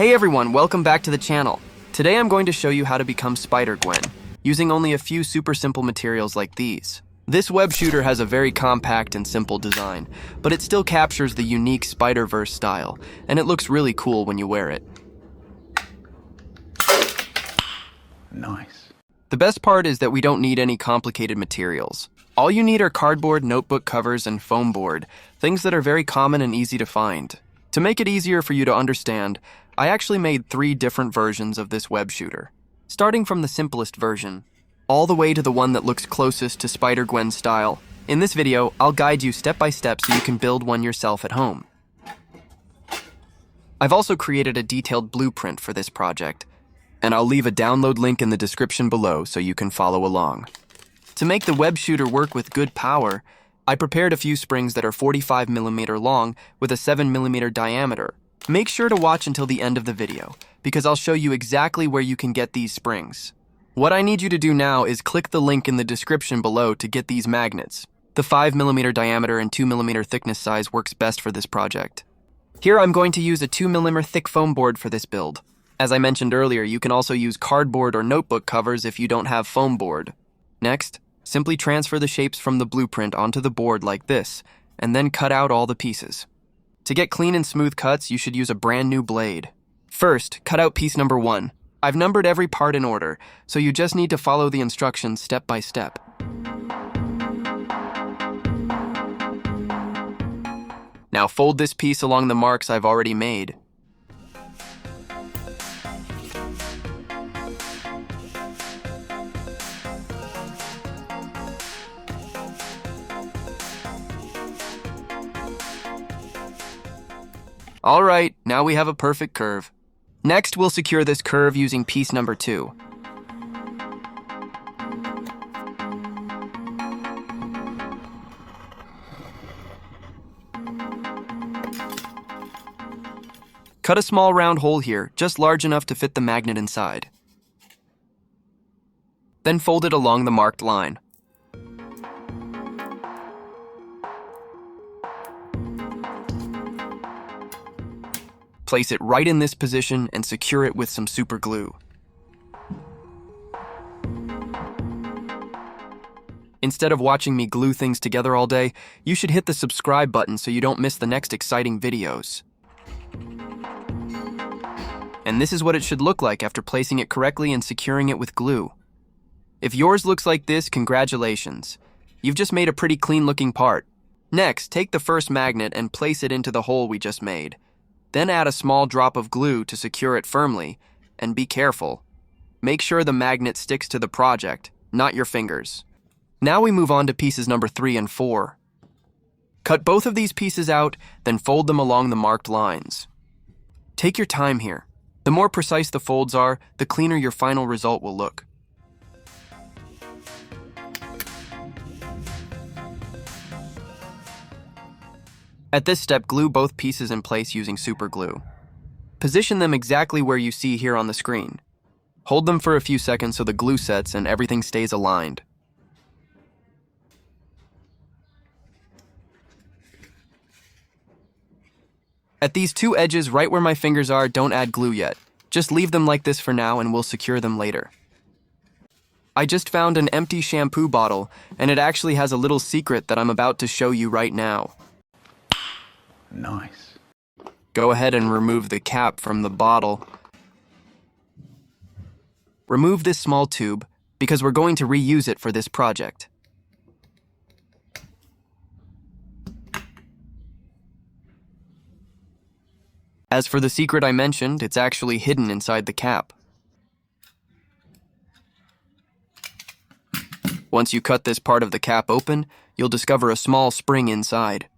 Hey everyone, welcome back to the channel. Today I'm going to show you how to become Spider-Gwen, using only a few super simple materials like these. This web shooter has a very compact and simple design, but it still captures the unique Spider-Verse style, and it looks really cool when you wear it. Nice. The best part is that we don't need any complicated materials. All you need are cardboard, notebook covers, and foam board, things that are very common and easy to find. To make it easier for you to understand, I actually made 3 different versions of this web shooter, starting from the simplest version, all the way to the one that looks closest to Spider-Gwen's style. In this video, I'll guide you step by step so you can build one yourself at home. I've also created a detailed blueprint for this project, and I'll leave a download link in the description below so you can follow along. To make the web shooter work with good power, I prepared a few springs that are 45mm long with a 7mm diameter. Make sure to watch until the end of the video, because I'll show you exactly where you can get these springs. What I need you to do now is click the link in the description below to get these magnets. The 5mm diameter and 2mm thickness size works best for this project. Here I'm going to use a 2mm thick foam board for this build. As I mentioned earlier, you can also use cardboard or notebook covers if you don't have foam board. Next, simply transfer the shapes from the blueprint onto the board like this, and then cut out all the pieces. To get clean and smooth cuts, you should use a brand new blade. First, cut out piece number 1. I've numbered every part in order, so you just need to follow the instructions step by step. Now fold this piece along the marks I've already made. Alright, now we have a perfect curve. Next, we'll secure this curve using piece number 2. Cut a small round hole here, just large enough to fit the magnet inside. Then fold it along the marked line. Place it right in this position and secure it with some super glue. Instead of watching me glue things together all day, you should hit the subscribe button so you don't miss the next exciting videos. And this is what it should look like after placing it correctly and securing it with glue. If yours looks like this, congratulations. You've just made a pretty clean looking part. Next, take the first magnet and place it into the hole we just made. Then add a small drop of glue to secure it firmly, and be careful. Make sure the magnet sticks to the project, not your fingers. Now we move on to pieces number 3 and 4. Cut both of these pieces out, then fold them along the marked lines. Take your time here. The more precise the folds are, the cleaner your final result will look. At this step, glue both pieces in place using super glue. Position them exactly where you see here on the screen. Hold them for a few seconds so the glue sets and everything stays aligned. At these 2 edges right where my fingers are, don't add glue yet. Just leave them like this for now and we'll secure them later. I just found an empty shampoo bottle, and it actually has a little secret that I'm about to show you right now. Nice. Go ahead and remove the cap from the bottle. Remove this small tube, because we're going to reuse it for this project. As for the secret I mentioned, it's actually hidden inside the cap. Once you cut this part of the cap open, you'll discover a small spring inside.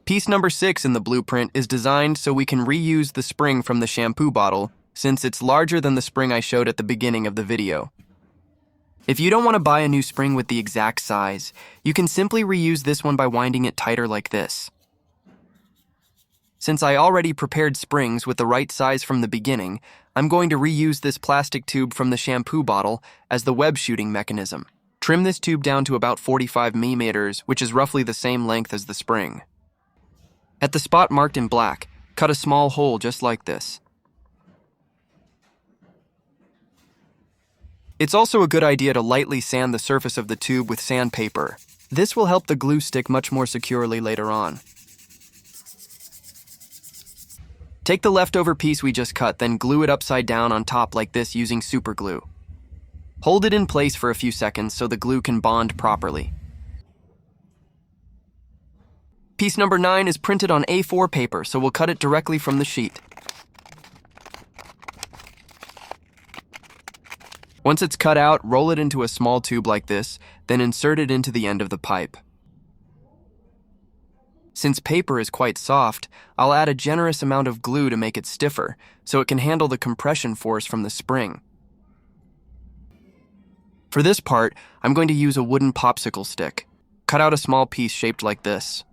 Piece number 6 in the blueprint is designed so we can reuse the spring from the shampoo bottle, since it's larger than the spring I showed at the beginning of the video. If you don't want to buy a new spring with the exact size, you can simply reuse this one by winding it tighter like this. Since I already prepared springs with the right size from the beginning, I'm going to reuse this plastic tube from the shampoo bottle as the web shooting mechanism. Trim this tube down to about 45mm, which is roughly the same length as the spring. At the spot marked in black, cut a small hole just like this. It's also a good idea to lightly sand the surface of the tube with sandpaper. This will help the glue stick much more securely later on. Take the leftover piece we just cut, then glue it upside down on top like this using super glue. Hold it in place for a few seconds so the glue can bond properly. Piece number 9 is printed on A4 paper, so we'll cut it directly from the sheet. Once it's cut out, roll it into a small tube like this, then insert it into the end of the pipe. Since paper is quite soft, I'll add a generous amount of glue to make it stiffer, so it can handle the compression force from the spring. For this part, I'm going to use a wooden popsicle stick. Cut out a small piece shaped like this.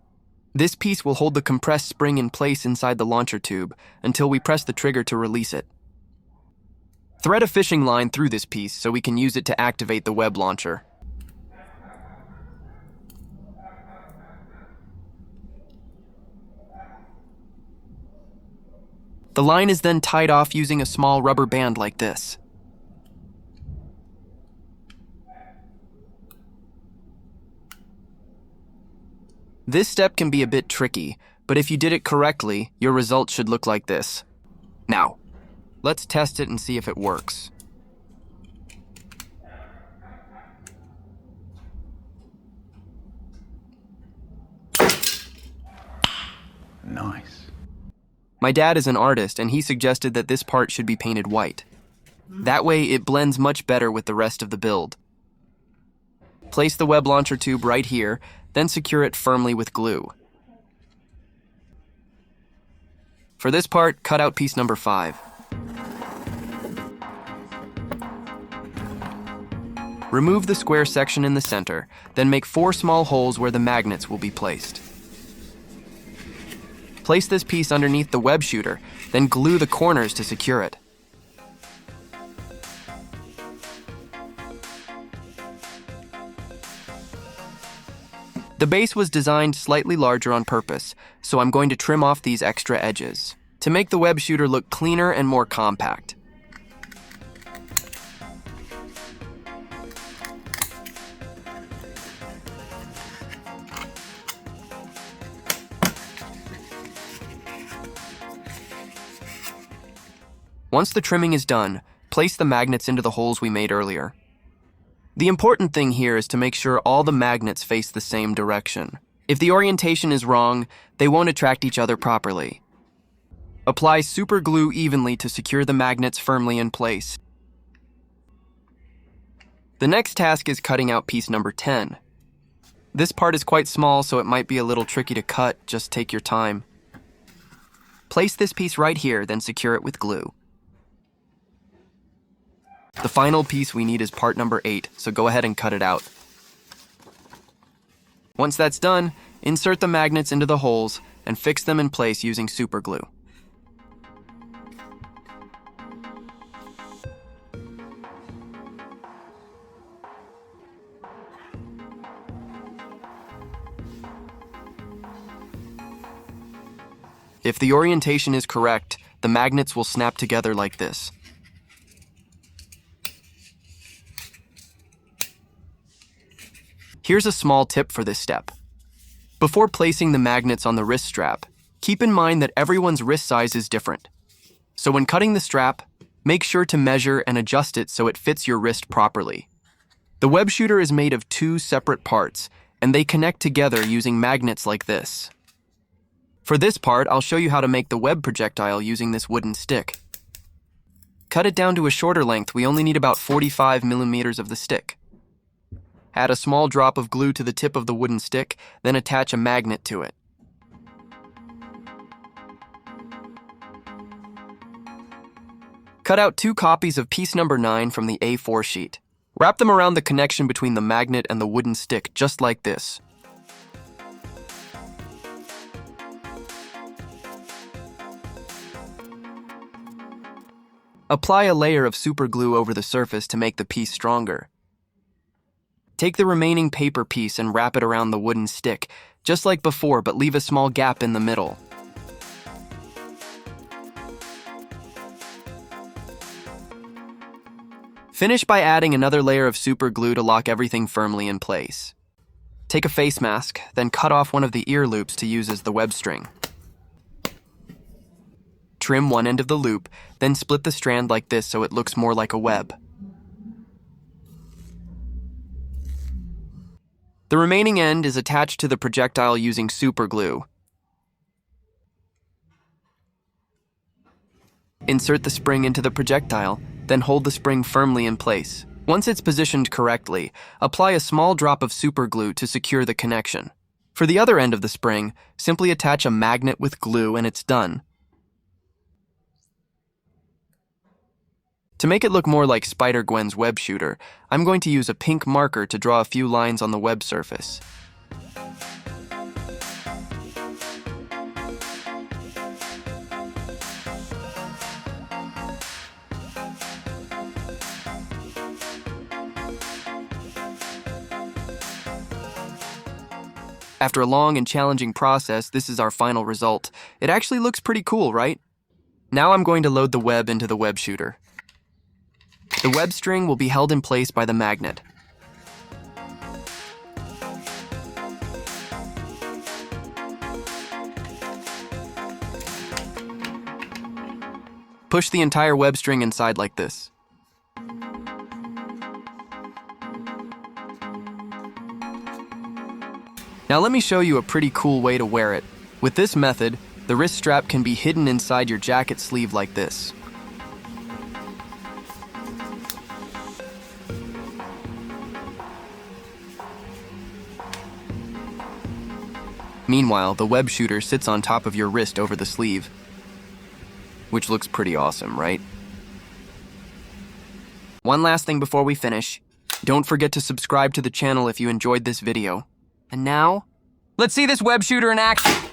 This piece will hold the compressed spring in place inside the launcher tube until we press the trigger to release it. Thread a fishing line through this piece so we can use it to activate the web launcher. The line is then tied off using a small rubber band like this. This step can be a bit tricky, but if you did it correctly, your result should look like this. Now, let's test it and see if it works. Nice. My dad is an artist, and he suggested that this part should be painted white. That way, it blends much better with the rest of the build. Place the web launcher tube right here, then secure it firmly with glue. For this part, cut out piece number 5. Remove the square section in the center, then make 4 small holes where the magnets will be placed. Place this piece underneath the web shooter, then glue the corners to secure it. The base was designed slightly larger on purpose, so I'm going to trim off these extra edges to make the web shooter look cleaner and more compact. Once the trimming is done, place the magnets into the holes we made earlier. The important thing here is to make sure all the magnets face the same direction. If the orientation is wrong, they won't attract each other properly. Apply super glue evenly to secure the magnets firmly in place. The next task is cutting out piece number 10. This part is quite small, so it might be a little tricky to cut. Just take your time. Place this piece right here, then secure it with glue. The final piece we need is part number 8, so go ahead and cut it out. Once that's done, insert the magnets into the holes and fix them in place using super glue. If the orientation is correct, the magnets will snap together like this. Here's a small tip for this step. Before placing the magnets on the wrist strap, keep in mind that everyone's wrist size is different. So when cutting the strap, make sure to measure and adjust it so it fits your wrist properly. The web shooter is made of 2 separate parts, and they connect together using magnets like this. For this part, I'll show you how to make the web projectile using this wooden stick. Cut it down to a shorter length. We only need about 45 millimeters of the stick. Add a small drop of glue to the tip of the wooden stick, then attach a magnet to it. Cut out 2 copies of piece number 9 from the A4 sheet. Wrap them around the connection between the magnet and the wooden stick, just like this. Apply a layer of super glue over the surface to make the piece stronger. Take the remaining paper piece and wrap it around the wooden stick, just like before, but leave a small gap in the middle. Finish by adding another layer of super glue to lock everything firmly in place. Take a face mask, then cut off one of the ear loops to use as the web string. Trim one end of the loop, then split the strand like this so it looks more like a web. The remaining end is attached to the projectile using super glue. Insert the spring into the projectile, then hold the spring firmly in place. Once it's positioned correctly, apply a small drop of super glue to secure the connection. For the other end of the spring, simply attach a magnet with glue and it's done. To make it look more like Spider-Gwen's Web Shooter, I'm going to use a pink marker to draw a few lines on the web surface. After a long and challenging process, this is our final result. It actually looks pretty cool, right? Now I'm going to load the web into the web shooter. The web string will be held in place by the magnet. Push the entire web string inside like this. Now let me show you a pretty cool way to wear it. With this method, the wrist strap can be hidden inside your jacket sleeve like this. Meanwhile, the web shooter sits on top of your wrist over the sleeve, which looks pretty awesome, right? One last thing before we finish. Don't forget to subscribe to the channel if you enjoyed this video. And now, let's see this web shooter in action!